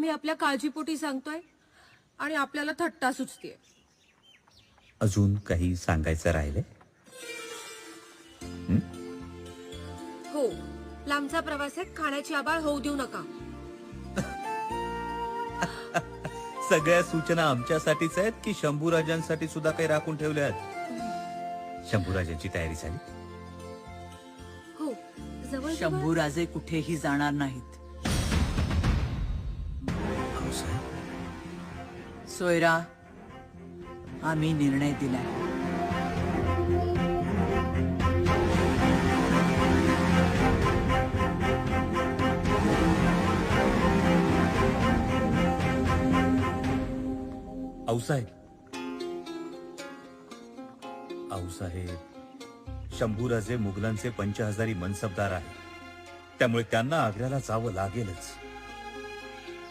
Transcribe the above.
मी आपल्या काळजीपोटी सांगतोय आणि आपल्याला थट्टा सुचतेय. अजून काही सांगायचं राहिले? हो, लांबचा प्रवास आहे, खाण्याची आबाळ होऊ देऊ नका. सगळ्या सूचना आमच्यासाठीच आहेत की शंभूराजांसाठी सुद्धा काही राखून ठेवल्या आहेत? शंभूराजांची तयारी झाली? हो, जवळ शंभूराजे कुठेही जाणार नाहीत. आऊसाहेब, सोयरा, आम्ही निर्णय दिलाय. आऊसाहेब, आऊसाहेब, शंभूराजे मुघलांचे 50,000 मनसबदार आहेत, त्यामुळे त्यांना आग्र्याला जावं लागेलच.